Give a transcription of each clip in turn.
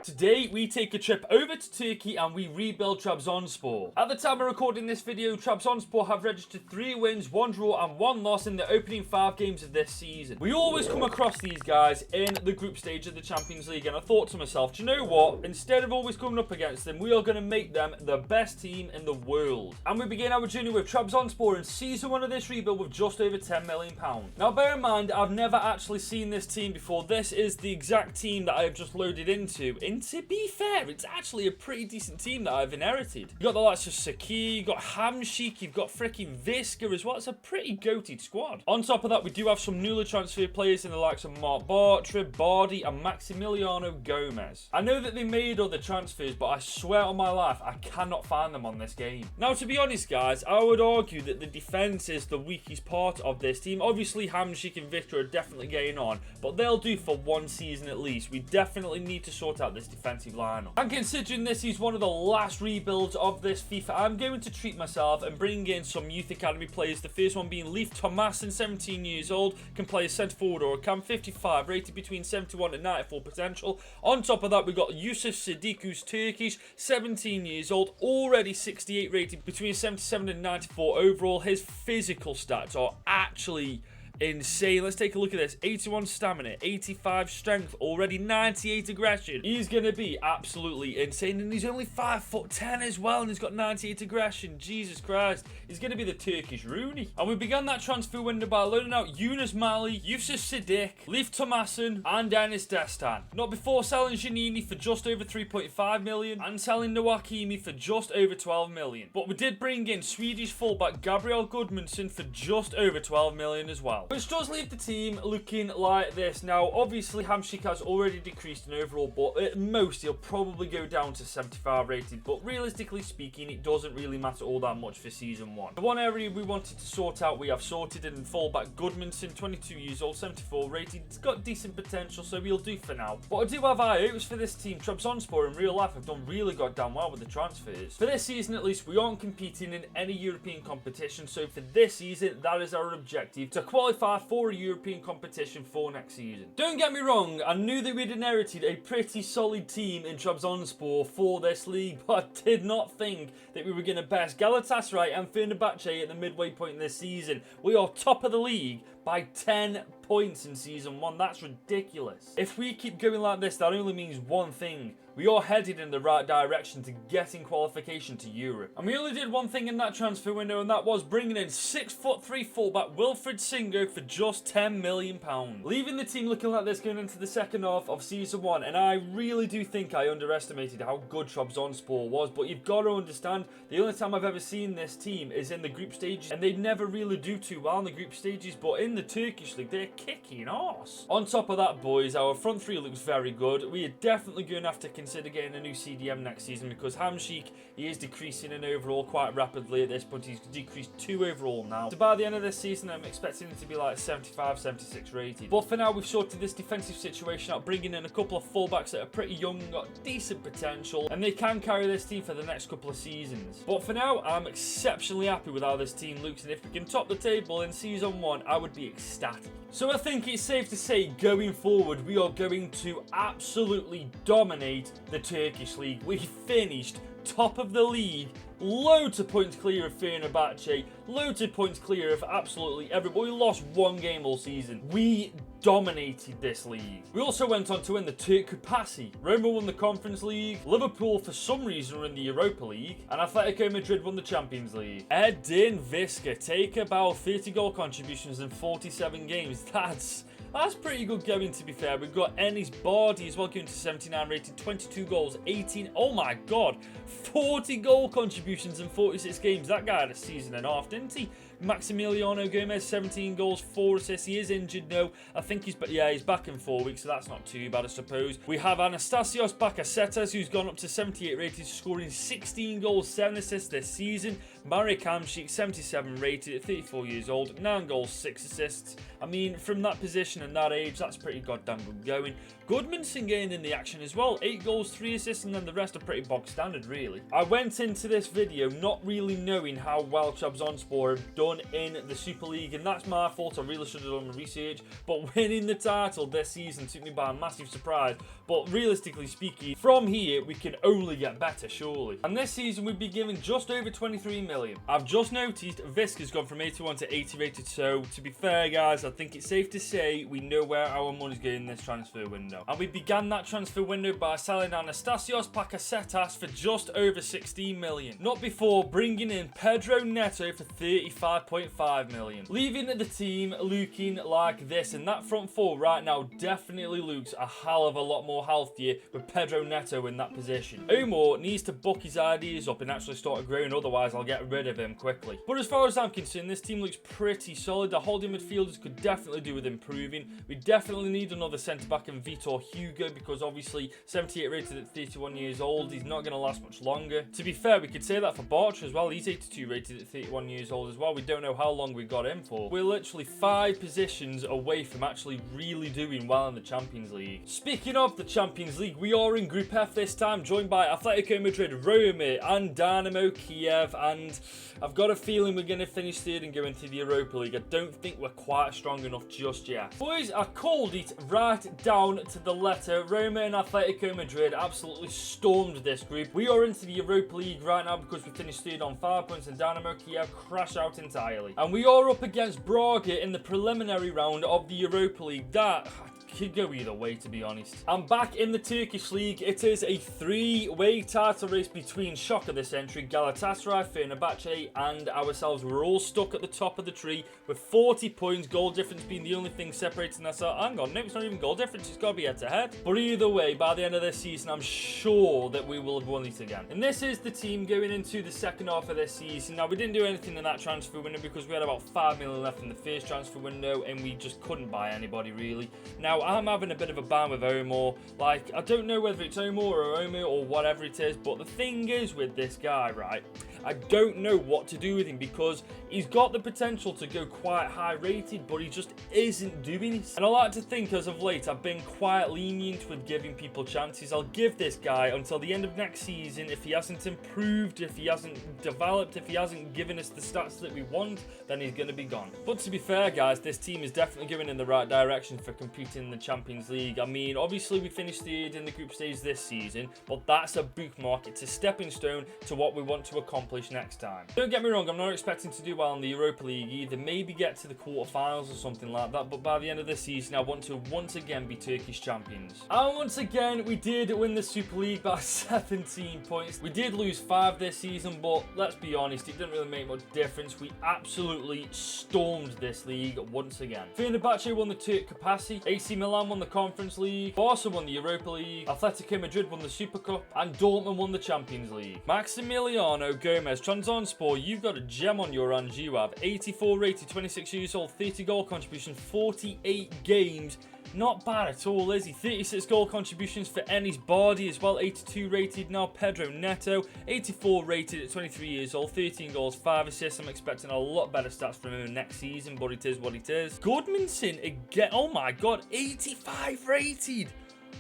Today, we take a trip over to Turkey and we rebuild TRABZONSPOR. At the time of recording this video, TRABZONSPOR have registered 3 wins, 1 draw and 1 loss in the opening 5 games of this season. We always come across these guys in the group stage of the Champions League, and I thought to myself, do you know what? Instead of always coming up against them, we are going to make them the best team in the world. And we begin our journey with TRABZONSPOR in season 1 of this rebuild with just over £10 million. Now bear in mind, I've never actually seen this team before. This is the exact team that I have just loaded into. And to be fair, it's actually a pretty decent team that I've inherited. You've got the likes of Saki, you've got Hamšík, you've got freaking Viska as well. It's a pretty goated squad. On top of that, we do have some newly transferred players in the likes of Mark Bartra, Bardi and Maximiliano Gomez. I know that they made other transfers, but I swear on my life, I cannot find them on this game. Now, to be honest, guys, I would argue that the defense is the weakest part of this team. Obviously, Hamšík and Viska are definitely getting on, but they'll do for 1 season at least. We definitely need to sort out this defensive lineup. And considering this is one of the last rebuilds of this FIFA, I'm going to treat myself and bring in some youth academy players. The first one being Leif Thomason, 17 years old, can play as centre forward or a cam, 55, rated between 71 and 94 potential. On top of that, we've got Yusuf Siddiq, who's Turkish, 17 years old, already 68, rated between 77 and 94 overall. His physical stats are actually insane. Let's take a look at this. 81 stamina, 85 strength, already 98 aggression. He's going to be absolutely insane, and he's only 5'10" as well, and he's got 98 aggression. Jesus Christ. He's going to be the Turkish Rooney. And we began that transfer window by loaning out Yunus Mali, Yusuf Siddiq, Leif Thomason, and Dennis Destan. Not before selling Janini for just over 3.5 million and selling Noah Hakimi for just over 12 million. But we did bring in Swedish fullback Gabriel Gudmundsson for just over 12 million as well, which does leave the team looking like this. Now, obviously, Hamšík has already decreased in overall, but at most, he'll probably go down to 75 rated. But realistically speaking, it doesn't really matter all that much for Season 1. The one area we wanted to sort out, we have sorted in fullback Gudmundsson, 22 years old, 74 rated. It's got decent potential, so we'll do for now. But I do have high hopes for this team. TRABZONSPOR in real life have done really goddamn well with the transfers. For this season, at least, we aren't competing in any European competition, so for this season, that is our objective, to qualify for a European competition for next season. Don't get me wrong, I knew that we'd inherited a pretty solid team in TRABZONSPOR for this league, but I did not think that we were going to best Galatasaray and Fenerbahce at the midway point in this season. We are top of the league by 10 points in Season 1. That's ridiculous. If we keep going like this, that only means one thing. We are headed in the right direction to getting qualification to Europe. And we only did one thing in that transfer window, and that was bringing in 6'3" fullback Wilfried Singo for just £10 million. Leaving the team looking like this going into the second half of Season 1, and I really do think I underestimated how good TRABZONSPOR was, but you've got to understand, the only time I've ever seen this team is in the group stages, and they never really do too well in the group stages, but in the Turkish league, they're kicking ass. On top of that, boys, our front three looks very good. We are definitely going to have to consider getting a new CDM next season, because Hamšík, he is decreasing in overall quite rapidly at this point. He's decreased 2 overall now. So by the end of this season, I'm expecting him to be like 75, 76 rated. But for now, we've sorted this defensive situation out, bringing in a couple of fullbacks that are pretty young, got decent potential, and they can carry this team for the next couple of seasons. But for now, I'm exceptionally happy with how this team looks, and if we can top the table in Season 1, I would be ecstatic. So I think it's safe to say, going forward, we are going to absolutely dominate the Turkish league. We finished top of the league, loads of points clear of Fenerbahce, loads of points clear of absolutely everybody. We lost 1 game all season. We dominated this league. We also went on to win the Türk Kupası. Roma won the Conference League. Liverpool, for some reason, were in the Europa League. And Atletico Madrid won the Champions League. Edin Viska, take about 30 goal contributions in 47 games. That's pretty good going, to be fair. We've got Enis Bardi as well, going to 79 rated, 22 goals, 18, oh my god, 40 goal contributions in 46 games. That guy had a season and a half, didn't he? Maximiliano Gomez, 17 goals, 4 assists. He is injured now. I think he's back in 4 weeks, so that's not too bad, I suppose. We have Anastasios Bakasetas, who's gone up to 78 rated, scoring 16 goals, 7 assists this season. Marek Hamšík, 77 rated, at 34 years old, 9 goals, 6 assists. I mean, from that position and that age, that's pretty goddamn good going. Gudmundsson getting in the action as well, 8 goals, 3 assists, and then the rest are pretty bog standard, really. I went into this video not really knowing how well TRABZONSPOR have done done in the Super League, and that's my fault. I really should have done my research, but winning the title this season took me by a massive surprise. But realistically speaking, from here we can only get better, surely. And this season we'd be given just over 23 million. I've just noticed Visca's gone from 81 to 80 rated, so to be fair guys, I think it's safe to say we know where our money's going in this transfer window. And we began that transfer window by selling Anastasios Pacasetas for just over 16 million. Not before bringing in Pedro Neto for 35.5 million. Leaving the team looking like this, and that front four right now definitely looks a hell of a lot more healthier with Pedro Neto in that position. Omar needs to buck his ideas up and actually start growing, otherwise I'll get rid of him quickly. But as far as I'm concerned, this team looks pretty solid. The holding midfielders could definitely do with improving. We definitely need another centre-back in Vitor Hugo, because obviously 78 rated at 31 years old, he's not going to last much longer. To be fair, we could say that for Bartra as well. He's 82 rated at 31 years old as well. We don't know how long we got him for. We're literally 5 positions away from actually really doing well in the Champions League. Speaking of the Champions League, we are in Group F this time, joined by Atletico Madrid, Roma and Dynamo Kiev, and I've got a feeling we're going to finish third and go into the Europa League. I don't think we're quite strong enough just yet. Boys, I called it right down to the letter. Roma and Atletico Madrid absolutely stormed this group. We are into the Europa League right now because we finished third on 5 points, and Dynamo Kiev crash out entirely. And we are up against Braga in the preliminary round of the Europa League. That could go either way, to be honest. I'm back in the Turkish league. It is a 3-way title race between shock of the century, Galatasaray, Fenerbahce and ourselves. We're all stuck at the top of the tree with 40 points, goal difference being the only thing separating us out. Hang on, no, it's not even goal difference, it's got to be head to head. But either way, by the end of this season, I'm sure that we will have won it again. And this is the team going into the second half of this season. Now, we didn't do anything in that transfer window because we had about 5 million left in the first transfer window and we just couldn't buy anybody really. Now, I'm having a bit of a ban with Omar. Like, I don't know whether it's Omar or whatever it is, but the thing is with this guy, right, I don't know what to do with him because he's got the potential to go quite high rated, but he just isn't doing it. And I like to think as of late, I've been quite lenient with giving people chances. I'll give this guy until the end of next season. If he hasn't improved, if he hasn't developed, if he hasn't given us the stats that we want, then he's going to be gone. But to be fair, guys, this team is definitely going in the right direction for competing in the Champions League. I mean, obviously we finished third in the group stage this season, but that's a bookmark. It's a stepping stone to what we want to accomplish next time. Don't get me wrong, I'm not expecting to do well in the Europa League either, maybe get to the quarterfinals or something like that, but by the end of the season I want to once again be Turkish champions. And once again we did win the Super League by 17 points. We did lose 5 this season, but let's be honest, it didn't really make much difference. We absolutely stormed this league once again. Fenerbahce won the Turk Capacity, AC Milan won the Conference League, Barca won the Europa League, Atletico Madrid won the Super Cup, and Dortmund won the Champions League. Maximiliano Gomez, TRABZONSPOR, you've got a gem on your hands. You have 84 rated, 26 years old, 30 goal contribution, 48 games. Not bad at all, is he? 36 goal contributions for Enis Bardi as well. 82 rated now, Pedro Neto. 84 rated at 23 years old, 13 goals, 5 assists. I'm expecting a lot better stats from him next season, but it is what it is. Goodmanson again. Oh my god, 85 rated.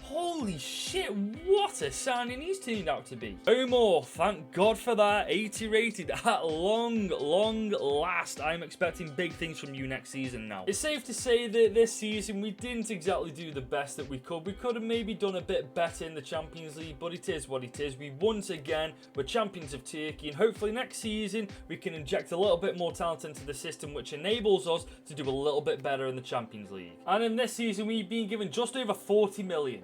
Holy shit, what a signing he's turned out to be. Omar, thank God for that. 80 rated at long last. I'm expecting big things from you next season now. It's safe to say that this season we didn't exactly do the best that we could. We could have maybe done a bit better in the Champions League, but it is what it is. We once again were champions of Turkey, and hopefully next season we can inject a little bit more talent into the system, which enables us to do a little bit better in the Champions League. And in this season we've been given just over 40 million.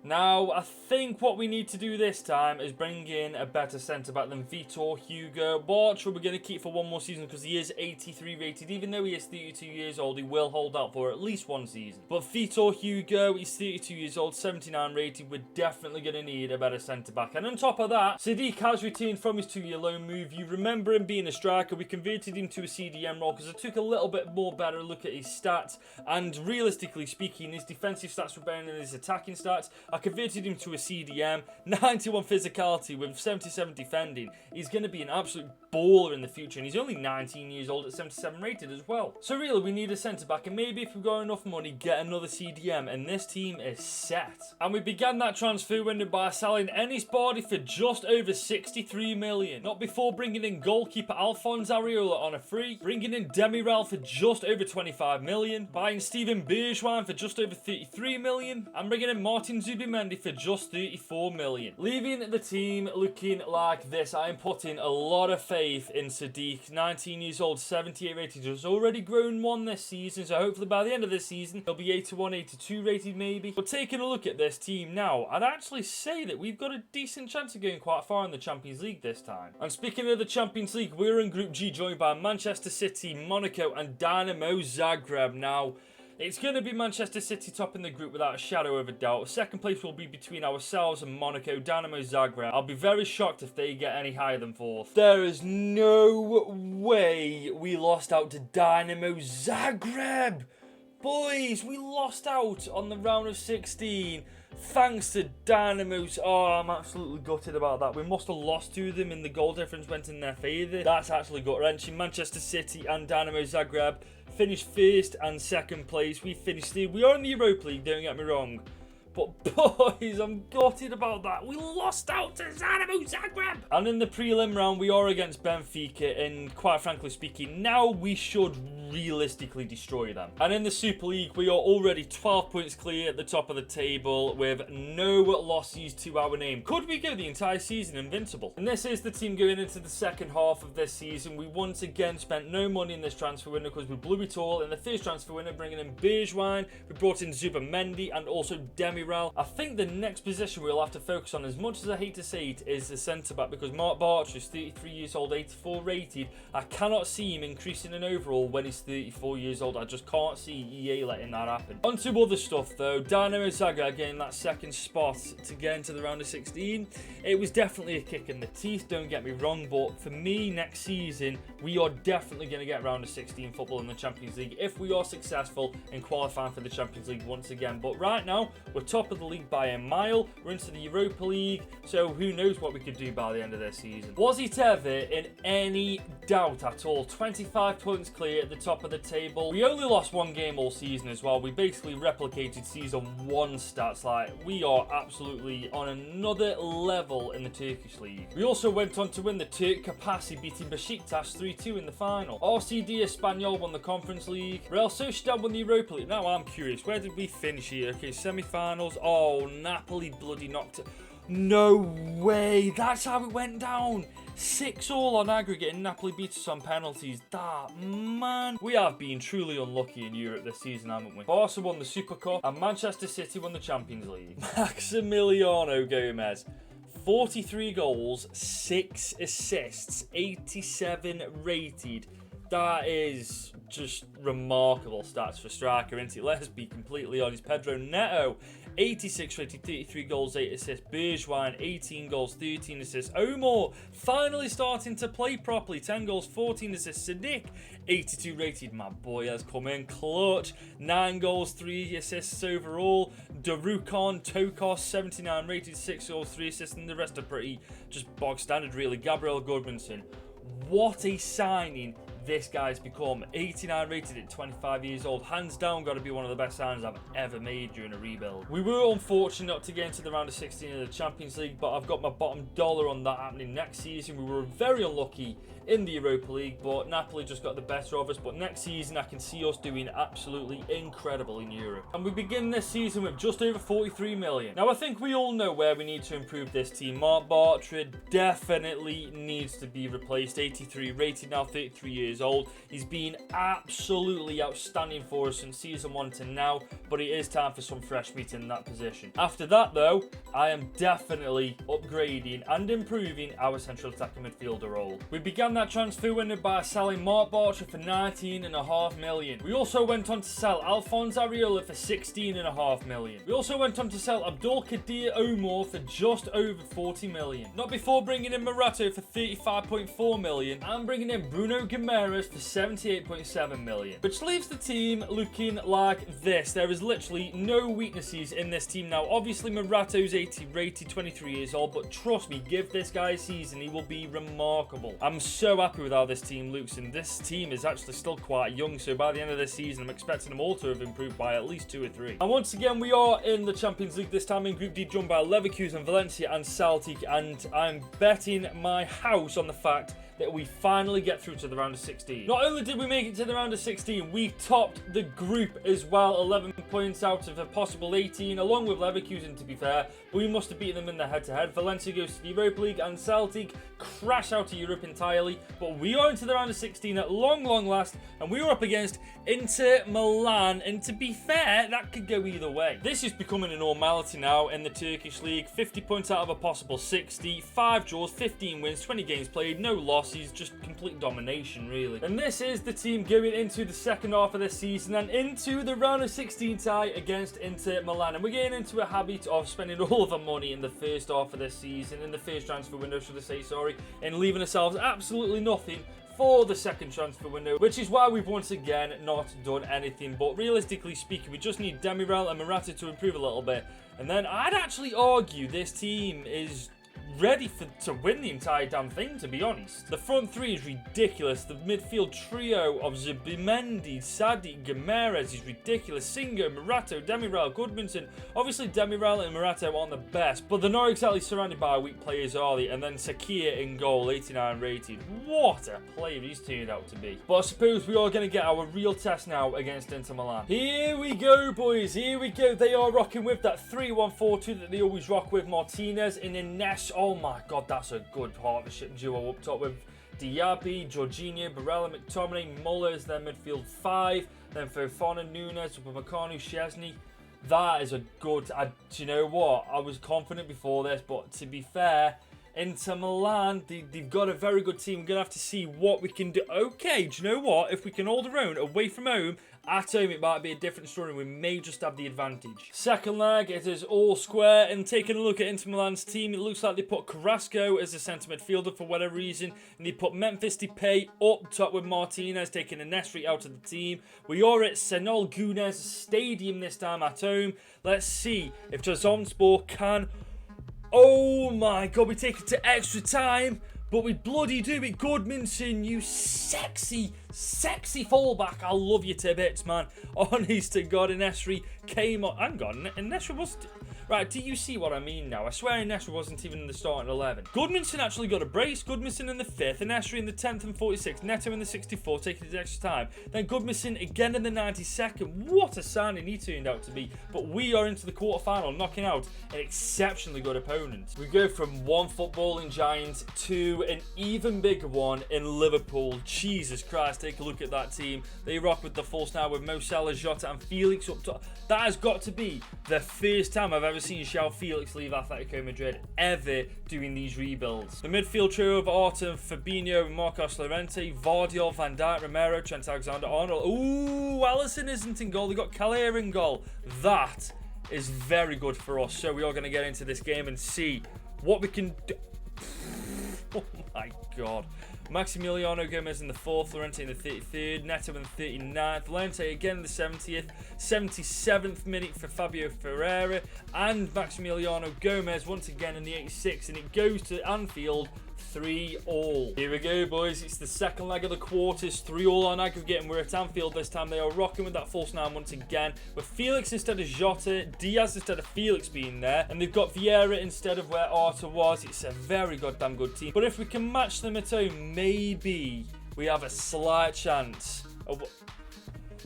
Now, I think what we need to do this time is bring in a better centre-back than Vitor Hugo. Bartra we're going to keep for one more season because he is 83 rated. Even though he is 32 years old, he will hold out for at least one season. But Vitor Hugo, he's 32 years old, 79 rated. We're definitely going to need a better centre-back. And on top of that, Sadiq has returned from his 2-year loan move. You remember him being a striker. We converted him to a CDM role because I took a little bit more better look at his stats. And realistically speaking, his defensive stats were better than his attacking stats. I converted him to a CDM, 91 physicality with 77 defending. He's going to be an absolute baller in the future, and he's only 19 years old at 77 rated as well. So really, we need a centre-back, and maybe if we've got enough money, get another CDM, and this team is set. And we began that transfer window by selling Enis Bardi for just over 63 million. Not before bringing in goalkeeper Alphonse Areola on a free, bringing in Demiral for just over 25 million, buying Steven Bergwijn for just over 33 million, and bringing in Martin Zubimendi for just 34 million. Leaving the team looking like this, I am putting a lot of faith in Sadiq, 19 years old, 78 rated, has already grown one this season, so hopefully by the end of this season he'll be 81, 82 rated maybe. But taking a look at this team now, I'd actually say that we've got a decent chance of going quite far in the Champions League this time. And speaking of the Champions League, we're in Group G, joined by Manchester City, Monaco and Dynamo Zagreb. Now, it's going to be Manchester City topping the group without a shadow of a doubt. Second place will be between ourselves and Monaco, Dynamo Zagreb. I'll be very shocked if they get any higher than fourth. There is no way we lost out to Dynamo Zagreb. Boys, we lost out on the round of 16. Thanks to Dynamos. Oh, I'm absolutely gutted about that. We must have lost to them and the goal difference went in their favour. That's actually gut-wrenching. Manchester City and Dynamo Zagreb finished first and second place. We finished third. We are in the Europa League, don't get me wrong. But boys, I'm gutted about that. We lost out to Dynamo Zagreb. And in the prelim round, we are against Benfica. And quite frankly speaking, now we should realistically destroy them. And in the Super League, we are already 12 points clear at the top of the table with no losses to our name. Could we go the entire season invincible? And this is the team going into the second half of this season. We once again spent no money in this transfer window because we blew it all in the first transfer window, bringing in Bergwijn. We brought in Zubimendi and also Demiral. I think the next position we'll have to focus on, as much as I hate to say it, is the centre-back, because Mark Bartra is 33 years old, 84 rated. I cannot see him increasing in overall when he's 34 years old. I just can't see EA letting that happen. On to other stuff though. Dynamo Zagreb getting that second spot to get into the round of 16. It was definitely a kick in the teeth, don't get me wrong, but for me next season we are definitely going to get round of 16 football in the Champions League if we are successful in qualifying for the Champions League once again. But right now we're top of the league by a mile. We're into the Europa League, so who knows what we could do by the end of this season. Was it ever in any doubt at all? 25 points clear at the top of the table. We only lost one game all season as well. We basically replicated season 1 stats. Like, we are absolutely on another level in the Turkish league. We also went on to win the Turk Kapasi, beating Besiktas 3-2 in the final. RCD Espanyol won the Conference League. Real Sociedad won the Europa League. Now I'm curious, where did we finish here? Okay, semi-finals. Oh, Napoli bloody knocked it. No way, that's how it went down. 6-all on aggregate and Napoli beat us on penalties. That, man. We have been truly unlucky in Europe this season, haven't we? Barca won the Super Cup and Manchester City won the Champions League. Maximiliano Gomez. 43 goals, 6 assists, 87 rated. That is just remarkable stats for striker, isn't it? Let's be completely honest. Pedro Neto, 86 rated, 33 goals, 8 assists. Bergwijn, 18 goals, 13 assists. Omar, finally starting to play properly. 10 goals, 14 assists. Sadiq, 82 rated. My boy has come in clutch. 9 goals, 3 assists overall. Darukan, Tokos, 79 rated, 6 goals, 3 assists. And the rest are pretty just bog standard, really. Gabriel Goodmanson, what a signing this guy's become. 89 rated at 25 years old. Hands down got to be one of the best signings I've ever made during a rebuild. We were unfortunate not to get into the round of 16 of the Champions League, but I've got my bottom dollar on that happening next season. We were very unlucky in the Europa League, but Napoli just got the better of us. But next season I can see us doing absolutely incredible in Europe. And we begin this season with just over 43 million. Now I think we all know where we need to improve this team. Mark Bartra definitely needs to be replaced. 83 rated, now 33 years old. He's been absolutely outstanding for us since season 1 to now, but it is time for some fresh meat in that position. After that though, I am definitely upgrading and improving our central attacking midfielder role. We began opened that transfer window by selling Mark Bartra for 19.5 million. We also went on to sell Alphonse Areola for 16.5 million. We also went on to sell Abdul Kadir Omar for just over 40 million. Not before bringing in Morato for 35.4 million and bringing in Bruno Guimaraes for 78.7 million. Which leaves the team looking like this. There is literally no weaknesses in this team now. Obviously, Morato's 80 rated, 23 years old, but trust me, give this guy a season, he will be remarkable. I'm so happy with how this team looks, and this team is actually still quite young, so by the end of this season, I'm expecting them all to have improved by at least 2 or 3. And once again, we are in the Champions League, this time in Group D, joined by Leverkusen, Valencia, and Celtic, and I'm betting my house on the fact that we finally get through to the round of 16. Not only did we make it to the round of 16, we topped the group as well, 11 points out of a possible 18, along with Leverkusen, to be fair, but we must have beaten them in the head-to-head. Valencia goes to the Europa League, and Celtic crash out of Europe entirely, but we are into the round of 16 at long last, and we were up against Inter Milan, and to be fair, that could go either way. This is becoming a normality now in the Turkish league. 50 points out of a possible 60, 5 draws, 15 wins, 20 games played, no losses, just complete domination, really. And this is the team going into the second half of this season and into the round of 16 tie against Inter Milan. And we're getting into a habit of spending all of our money in the first half of this season, in the first transfer window, should I say, sorry, and leaving ourselves absolutely nothing for the second transfer window, which is why we've once again not done anything. But realistically speaking, we just need Demiral and Morata to improve a little bit, and then I'd actually argue this team is ready to win the entire damn thing, to be honest. The front three is ridiculous. The midfield trio of Zubimendi, Sadiq, Guimaraes is ridiculous. Singo, Morato, Demiral, Goodmanson. Obviously, Demiral and Morato aren't the best, but they're not exactly surrounded by weak players, are they? And then Sakia in goal, 89 rated. What a player he's turned out to be. But I suppose we are going to get our real test now against Inter Milan. Here we go, boys. Here we go. They are rocking with that 3-1-4-2 that they always rock with. Martinez and Ines. Oh my god, that's a good partnership duo up top with Diaby, Jorginho, Barella, McTominay, Muller is their midfield 5. Then Fofana, Nunes, Upamecano, Szczesny. That is a good... do you know what? I was confident before this, but to be fair, Inter Milan, they've got a very good team. We're going to have to see what we can do. Okay, do you know what? If we can hold our own away from home, at home it might be a different story. We may just have the advantage. Second leg, it is all square. And taking a look at Inter Milan's team, it looks like they put Carrasco as a centre midfielder for whatever reason. And they put Memphis Depay up top with Martinez, taking a Nesri out of the team. We are at Senol Gunes Stadium this time at home. Let's see if TRABZONSPOR can... Oh my god, we take it to extra time, but we bloody do it. Goodmanson, you sexy fullback. I love you to bits, man. Honest to God, Nesri came on. Hang on, Nesri was... Right, do you see what I mean now? I swear Nesri wasn't even in the starting 11. Goodmanson actually got a brace. Goodmanson in the 5th, and Nesri in the 10th and 46th. Neto in the 64th, taking his extra time. Then Goodmanson again in the 92nd. What a signing he turned out to be. But we are into the quarterfinal, knocking out an exceptionally good opponent. We go from one footballing giant to an even bigger one in Liverpool. Jesus Christ, take a look at that team. They rock with the full now with Mo Salah, Jota, and Felix up top. That has got to be the first time I've ever seen João Felix leave Atletico Madrid ever doing these rebuilds. The midfield trio of Artem, Fabinho, Marcos Llorente, Vardiol, Van Dijk, Romero, Trent Alexander-Arnold. Ooh, Alisson isn't in goal. They got Calera in goal. That is very good for us. So we are going to get into this game and see what we can do. Oh my god. Maximiliano Gomez in the 4th, Llorente in the 33rd, Neto in the 39th, Llorente again in the 70th, 77th minute for Fabio Ferreira, and Maximiliano Gomez once again in the 86th, and it goes to Anfield 3-3. Here we go, boys. It's the second leg of the quarters. 3-3 on aggregate, and we're at Anfield this time. They are rocking with that false 9 once again, with Felix instead of Jota, Diaz instead of Felix being there, and they've got Vieira instead of where Arta was. It's a very goddamn good team. But if we can match them at home, maybe we have a slight chance of...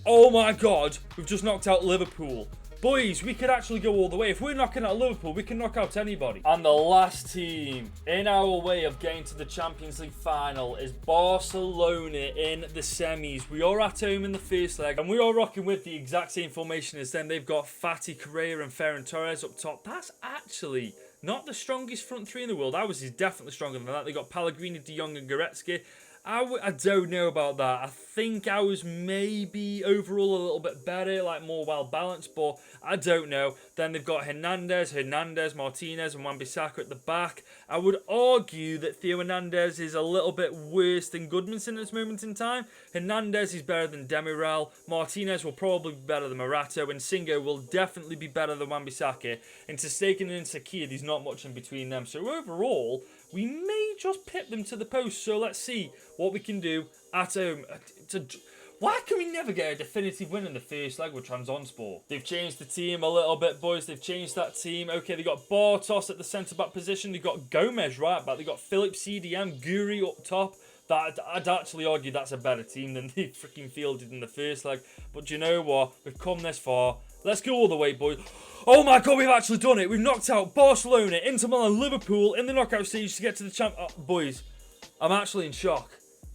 Oh my god, we've just knocked out Liverpool. Boys, we could actually go all the way. If we're knocking out Liverpool, we can knock out anybody. And the last team in our way of getting to the Champions League final is Barcelona in the semis. We are at home in the first leg, and we are rocking with the exact same formation as them. They've got Fati, Correa, and Ferran Torres up top. That's actually not the strongest front three in the world. Ours is definitely stronger than that. They got Pellegrini, De Jong, and Goretzka. I don't know about that. I think I was maybe overall a little bit better, like more well balanced, but I don't know. Then they've got Hernandez, Martinez, and Wan-Bissaka at the back. I would argue that Theo Hernandez is a little bit worse than Goodmanson at this moment in time. Hernandez is better than Demiral. Martinez will probably be better than Morato, and Singo will definitely be better than Wan-Bissaka. And to Stegen and Sakir, there's not much in between them. So overall, we may just pip them to the post. So let's see what we can do at home. Why can we never get a definitive win in the first leg with TRABZONSPOR? They've changed the team a little bit, boys. They've changed that team. Okay, they got Bartos at the centre-back position. They got Gomez right back. They got Philip CDM, Guri up top. I'd actually argue that's a better team than they freaking fielded in the first leg. But do you know what? We've come this far. Let's go all the way, boys. Oh my God, we've actually done it. We've knocked out Barcelona, Inter Milan, Liverpool in the knockout stage to get to the champ. Oh, boys, I'm actually in shock.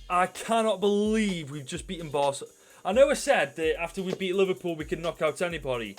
I cannot believe we've just beaten Barca. I know I said that after we beat Liverpool, we could knock out anybody.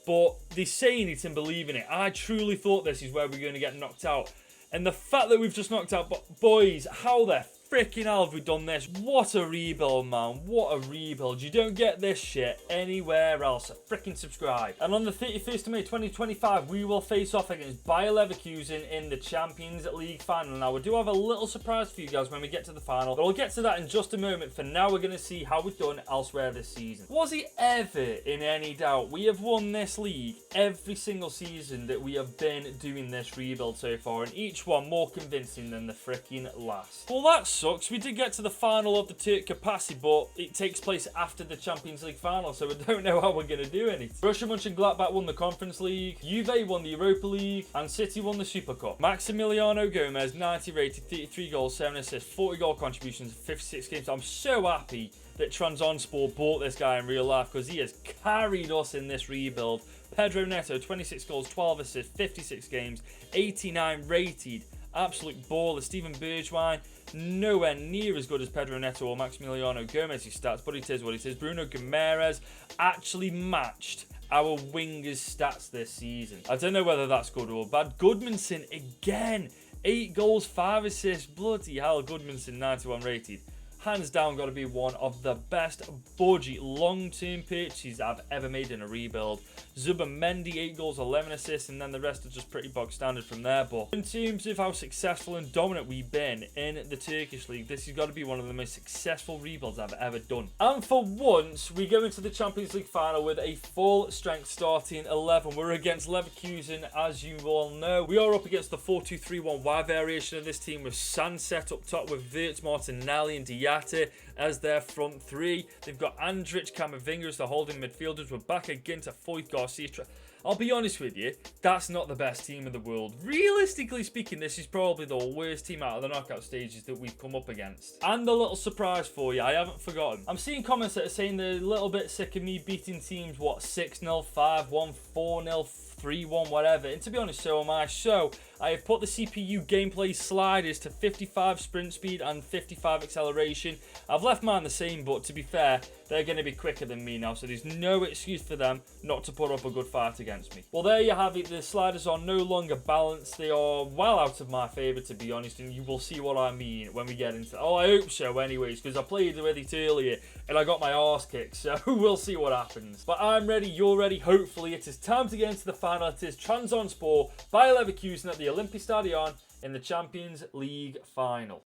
But they're saying it and believing it. I truly thought this is where we're going to get knocked out. And the fact that we've just knocked out... Boys, how the freaking hell have we done this? What a rebuild, man. What a rebuild. You don't get this shit anywhere else. Freaking subscribe. And on the 31st of May 2025, we will face off against Bayer Leverkusen in the Champions League final. Now, we do have a little surprise for you guys when we get to the final, but I'll get to that in just a moment. For now, we're going to see how we've done elsewhere this season. Was it ever in any doubt? We have won this league every single season that we have been doing this rebuild so far, and each one more convincing than the freaking last. Well, that sucks. We did get to the final of the Turk Capacity, but it takes place after the Champions League final, so we don't know how we're going to do anything. Borussia Mönchengladbach won the Conference League, Juve won the Europa League, and City won the Super Cup. Maximiliano Gomez, 90 rated, 33 goals, 7 assists, 40 goal contributions, 56 games. I'm so happy that TRABZONSPOR bought this guy in real life because he has carried us in this rebuild. Pedro Neto, 26 goals, 12 assists, 56 games, 89 rated. Absolute baller. Steven Bergwijn, nowhere near as good as Pedro Neto or Maximiliano Gomez's stats, but it is what it is. Bruno Guimaraes actually matched our wingers' stats this season. I don't know whether that's good or bad. Goodmanson again, 8 goals, 5 assists. Bloody hell, Goodmanson, 91 rated. Hands down, got to be one of the best budget long-term purchases I've ever made in a rebuild. Zubimendi, 8 goals, 11 assists, and then the rest are just pretty bog standard from there. But in terms of how successful and dominant we've been in the Turkish league, this has got to be one of the most successful rebuilds I've ever done. And for once, we go into the Champions League final with a full-strength starting 11. We're against Leverkusen, as you all know. We are up against the 4-2-3-1-Y variation of this team with Sunset up top with Wirtz, Martinelli, and Diaz as their front three. They've got Andrich, Camavinga as the holding midfielders. We're back again to Foyth, Garcia. I'll be honest with you, that's not the best team in the world. Realistically speaking, this is probably the worst team out of the knockout stages that we've come up against. And a little surprise for you, I haven't forgotten. I'm seeing comments that are saying they're a little bit sick of me beating teams, what, 6-0, 5-1, 4-0, 3-1, whatever. And to be honest, so am I. So I have put the CPU gameplay sliders to 55 sprint speed and 55 acceleration. I've left mine the same, but to be fair, they're going to be quicker than me now, so there's no excuse for them not to put up a good fight against me. Well, there you have it. The sliders are no longer balanced. They are well out of my favour, to be honest, and you will see what I mean when we get into it. Oh, I hope so anyways, because I played with it earlier and I got my arse kicked, so we'll see what happens. But I'm ready, you're ready, hopefully. It is time to get into the final. It is TRABZONSPOR by Leverkusen at the Olympiastadion in the Champions League final.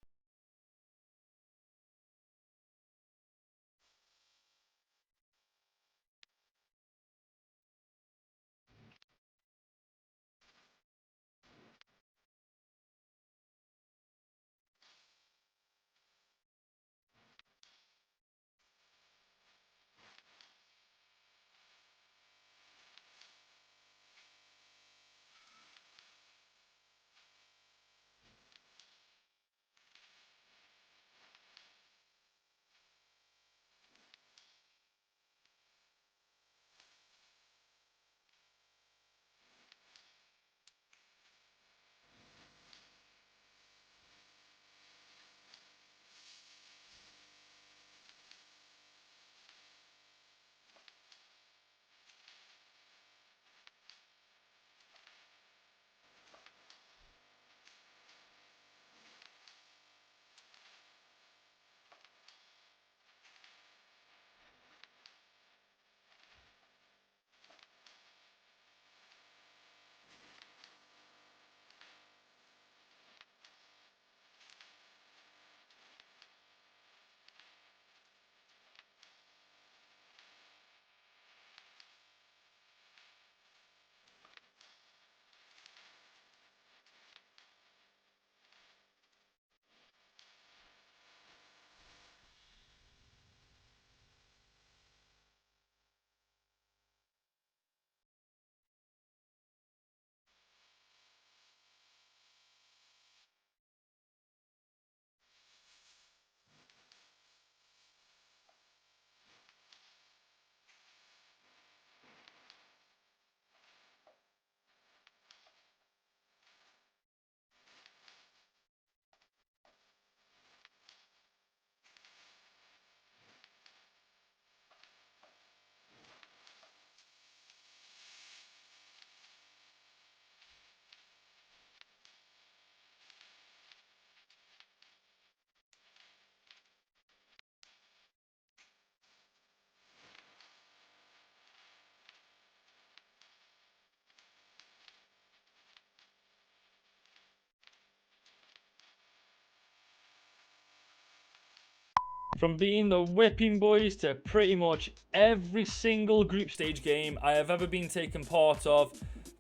From being the whipping boys to pretty much every single group stage game I have ever been taken part of,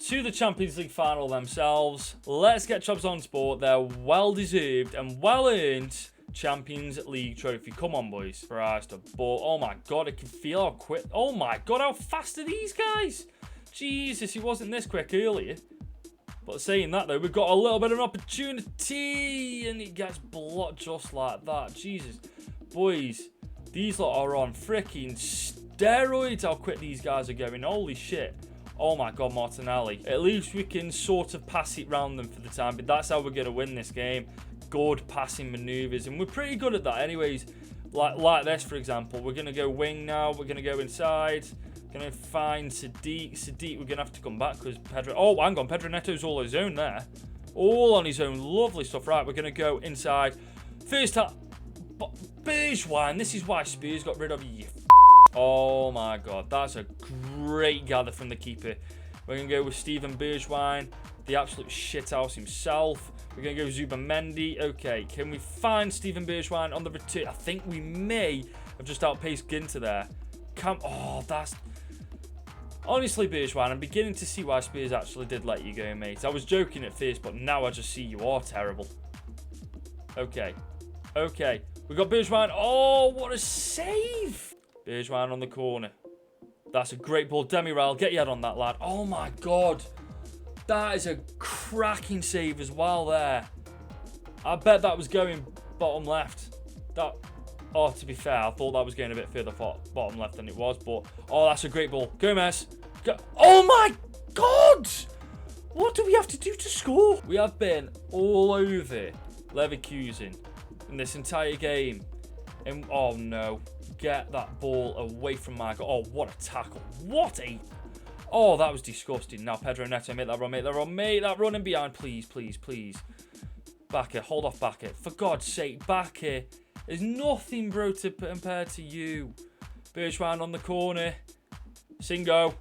to the Champions League final themselves, let's get Trabzonspor their well-deserved and well-earned Champions League trophy. Come on, boys. For us to ball. Oh my god, I can feel how quick. Oh my god, how fast are these guys? Jesus, he wasn't this quick earlier. But saying that, though, we've got a little bit of an opportunity. And it gets blocked just like that. Jesus. Boys, these lot are on freaking steroids how quick these guys are going. Holy shit. Oh my god, Martinelli. At least we can sort of pass it round them for the time. But that's how we're going to win this game. Good passing manoeuvres. And we're pretty good at that anyways. Like this, for example. We're going to go wing now. We're going to go inside. Going to find Sadiq. Sadiq, we're going to have to come back because Pedro... Oh, hang on. Pedro Neto's all his own there. All on his own. Lovely stuff. Right, we're going to go inside. First time... Bergwijn, this is why Spurs got rid of you. Oh my god, that's a great gather from the keeper. We're going to go with Steven Bergwijn, the absolute shithouse himself. We're going to go Zubamendi. Okay, can we find Steven Bergwijn on the return? I think we may have just outpaced Ginter there. Oh, that's... Honestly, Bergwijn, I'm beginning to see why Spurs actually did let you go, mate. I was joking at first, but now I just see you are terrible. Okay. Okay. We got Bergwijn. Oh, what a save. Bergwijn on the corner. That's a great ball. Demiral, get your head on that, lad. Oh, my God. That is a cracking save as well there. I bet that was going bottom left. Oh, to be fair, I thought that was going a bit further bottom left than it was. But, oh, that's a great ball. Gomez. Oh, my God. What do we have to do to score? We have been all over Leverkusen in this entire game. And oh no, get that ball away from my goal. Oh, what a tackle. What a... Oh, that was disgusting. Now, Pedro Neto, make that run, make that run, make that run in behind. Please, please, please. Backer, hold off Backer. For God's sake, Backer. There's nothing, bro, to compare to you. Bergwijn on the corner. Singo.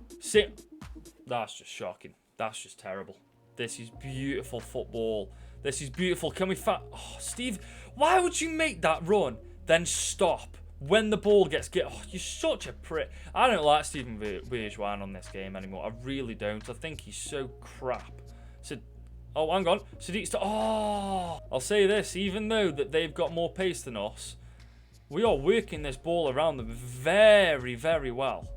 That's just shocking. That's just terrible. This is beautiful football. This is beautiful. Can we Oh, Steve, why would you make that run, then stop when the ball gets... Oh, you're such a prick. I don't like Steven Bergwijn on this game anymore. I really don't. I think he's so crap. Oh, hang on. Sadiq's... Oh! I'll say this. Even though that they've got more pace than us, we are working this ball around them very, very well.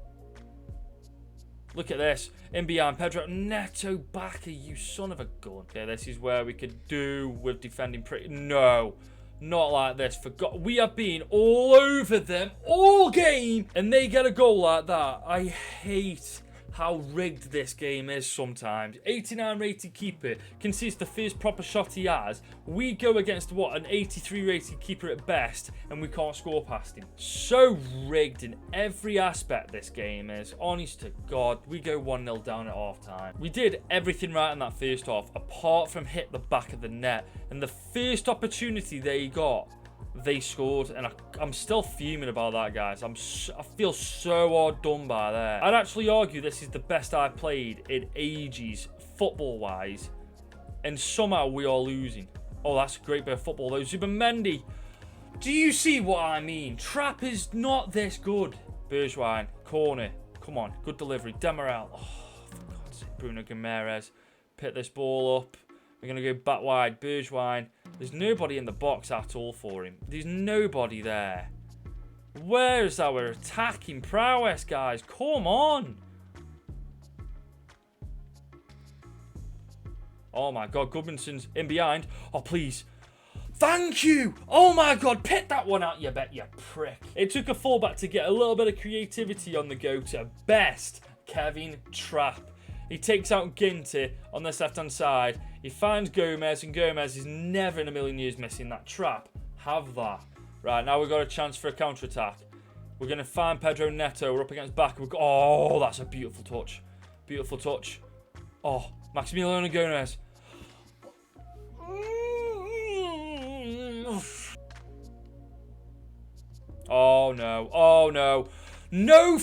Look at this. In behind, Pedro Neto Backer, you son of a gun. Okay, this is where we could do with defending pretty... No, not like this. We have been all over them all game, and they get a goal like that. I hate how rigged this game is sometimes. 89 rated keeper concedes the first proper shot he has. We go against, what, an 83 rated keeper at best, and we can't score past him. So rigged in every aspect this game is. Honest to God, we go 1-0 down at half time. We did everything right in that first half, apart from hit the back of the net. And the first opportunity they got, they scored, and I'm still fuming about that, guys. I feel so hard done by there. I'd actually argue this is the best I've played in ages, football-wise, and somehow we are losing. Oh, that's a great bit of football, though. Zubamendi. Do you see what I mean? Trap is not this good. Bergwijn, corner. Come on, good delivery. Demiral. Oh, for God's sake. Bruno Guimaraes. Pick this ball up. We're going to go back wide. Bergwijn. There's nobody in the box at all for him. There's nobody there. Where's our attacking prowess, guys? Come on. Oh, my God. Gudmundsson's in behind. Oh, please. Thank you. Oh, my God. Pick that one out, you bet, you prick. It took a fullback to get a little bit of creativity on the go to best Kevin Trapp. He takes out Ginter on this left-hand side. He finds Gomez, and Gomez is never in a million years missing that trap. Have that. Right, now we've got a chance for a counter-attack. We're going to find Pedro Neto. We're up against back. Oh, that's a beautiful touch. Beautiful touch. Oh, Maximiliano Gomez. Oh, no. Oh, no. No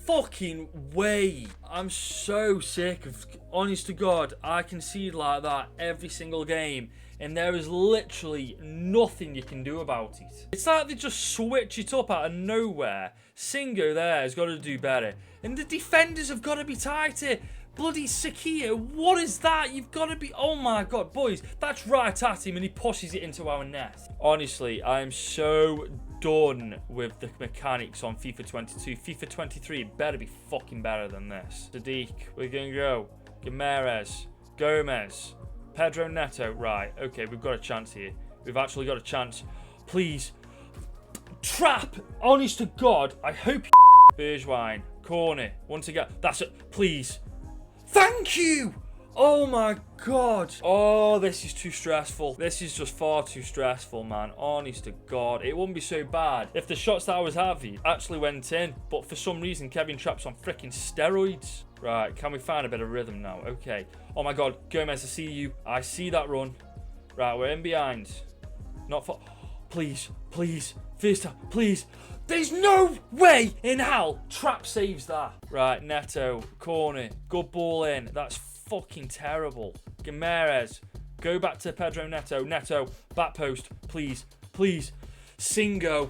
fucking way. I'm so sick of, honest to God, I concede like that every single game, and there is literally nothing you can do about it. It's like they just switch it up out of nowhere. Singo there has got to do better, and the defenders have got to be tighter. Bloody Sakia, what is that? You've got to be... Oh my God, boys, that's right at him and he pushes it into our net. Honestly, I am so done with the mechanics on FIFA 22. FIFA 23 better be fucking better than this. Sadiq, we're going to go. Gimenez, Gomez, Pedro Neto. Right, okay, we've got a chance here. We've actually got a chance. Please. Trap! Honest to God, I hope you... Bergwijn, corner, once again. That's it, please. Thank you! Oh my God. Oh, this is too stressful. This is just far too stressful, man. Honest to God. It wouldn't be so bad if the shots that I was having actually went in. But for some reason, Kevin Trapp's on freaking steroids. Right, can we find a bit of rhythm now? Okay. Oh my God. Gomez, I see you. I see that run. Right, we're in behind. Not for... Please, please. First time, please. There's no way in hell Trapp saves that. Right, Neto, corner, good ball in. That's fucking terrible. Gimenez, go back to Pedro Neto. Neto, back post, please, please. Singo,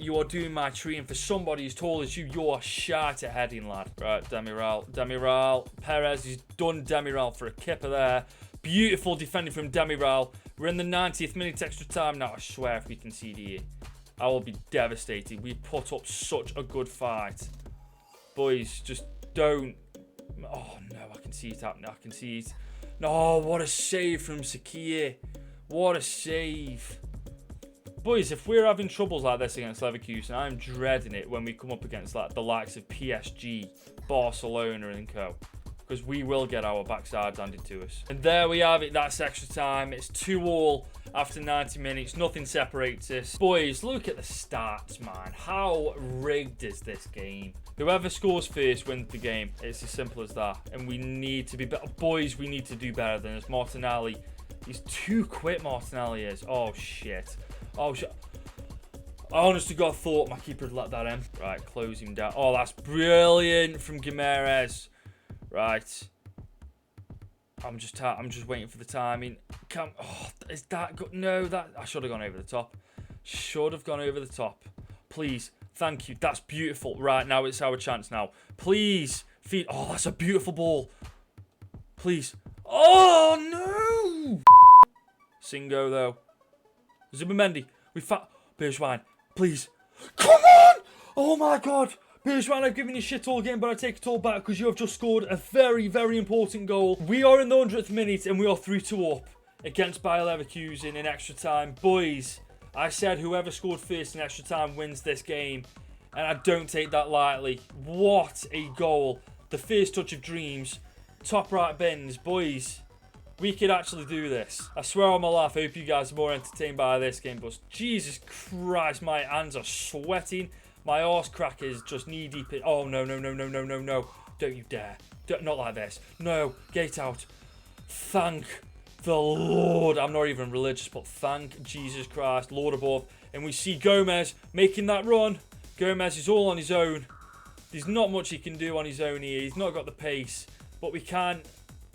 you are doing my treating for somebody as tall as you. You are shite at heading, lad. Right, Demiral, Perez, he's done Demiral for a kipper there. Beautiful defending from Demiral. We're in the 90th minute extra time now. I swear if we concede here, I will be devastated. We put up such a good fight. Boys, just don't... Oh, no, I can see it happening. I can see it. No, what a save from Sakia. What a save. Boys, if we're having troubles like this against Leverkusen, I'm dreading it when we come up against like the likes of PSG, Barcelona and co. Because we will get our backsides handed to us. And there we have it. That's extra time. It's 2-2 after 90 minutes. Nothing separates us. Boys, look at the stats, man. How rigged is this game? Whoever scores first wins the game. It's as simple as that. And we need to be better. Boys, we need to do better than this. Martinelli. He's too quick, Martinelli is. Oh, shit. Oh, shit. I honestly God thought my keeper had let that in. Right, close him down. Oh, that's brilliant from Gimenez. Right. I'm just waiting for the timing. Oh, is that good? No, that I should have gone over the top. Should have gone over the top. Please. Thank you. That's beautiful. Right, now it's our chance now. Please. Feed. Oh, that's a beautiful ball. Please. Oh, no. Singo, though. Zubimendi. We found... Bergwijn. Please. Come on. Oh, my God. Bergwijn, I've given you shit all game, but I take it all back because you have just scored a very, very important goal. We are in the 100th minute and we are 3-2 up against Bayer Leverkusen in extra time. Boys, I said whoever scored first in extra time wins this game, and I don't take that lightly. What a goal. The first touch of dreams. Top right bins. Boys, we could actually do this. I swear on my life, I hope you guys are more entertained by this game, but Jesus Christ, my hands are sweating. My arse crack is just knee deep in... Oh, no. Don't you dare. Not like this. No, get out. Thank the Lord. I'm not even religious, but thank Jesus Christ, Lord above. And we see Gomez making that run. Gomez is all on his own. There's not much he can do on his own here. He's not got the pace, but we can...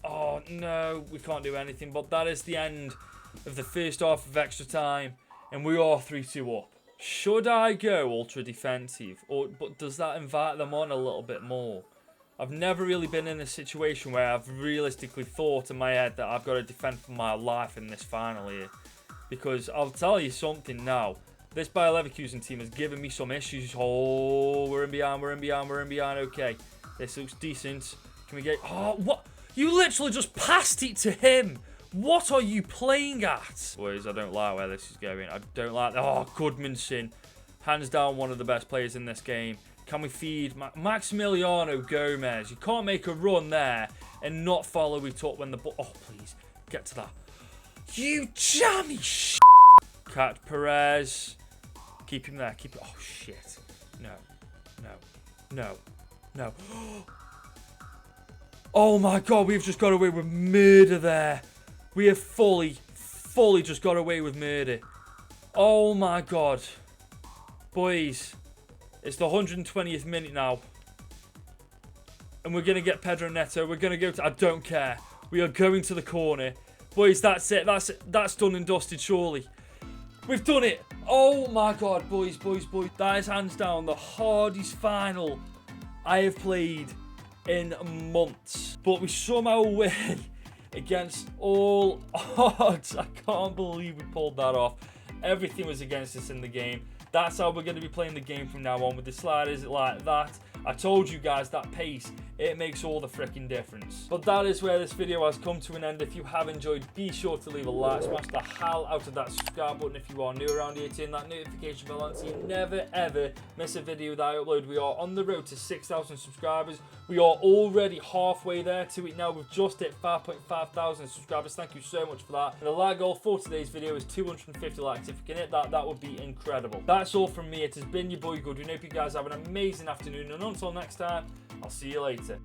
Oh, no, we can't do anything. But that is the end of the first half of extra time, and we are 3-2 up. Should I go ultra defensive, but does that invite them on a little bit more? I've never really been in a situation where I've realistically thought in my head that I've got to defend for my life in this final here. Because I'll tell you something now. This Bayer Leverkusen team has given me some issues. Oh, we're in behind. Okay, this looks decent. Can we get... Oh, what? You literally just passed it to him. What are you playing at? Boys, I don't like where this is going. I don't like... Oh, Goodmanson. Hands down one of the best players in this game. Can we feed Maximiliano Gomez? You can't make a run there and not follow it up when the ball... Oh, please. Get to that. You jammy shit. Catch Perez. Keep him there. Keep it... Oh, shit. No. Oh, my God. We've just got away with murder there. We have fully just got away with murder. Oh my God. Boys, It's the 120th minute now. And we're going to get Pedro Neto. We're going to go to... I don't care. We are going to the corner. Boys, that's it. That's done and dusted, surely. We've done it. Oh, my God. Boys. That is hands down the hardest final I have played in months. But we somehow win against all odds. I can't believe we pulled that off. Everything was against us in the game. That's how we're going to be playing the game from now on, with the sliders like that. I told you guys, that pace, it makes all the freaking difference. But that is where this video has come to an end. If you have enjoyed, be sure to leave a like, smash the hell out of that subscribe button if you are new around here, turn that notification bell on so you never ever miss a video that I upload. We are on the road to 6,000 subscribers. We are already halfway there to it now. We've just hit 5.5 thousand subscribers. Thank you so much for that. And the like goal for today's video is 250 likes. If you can hit that, that would be incredible. That's all from me. It has been your boy Good. We hope you guys have an amazing afternoon, and until next time, I'll see you later.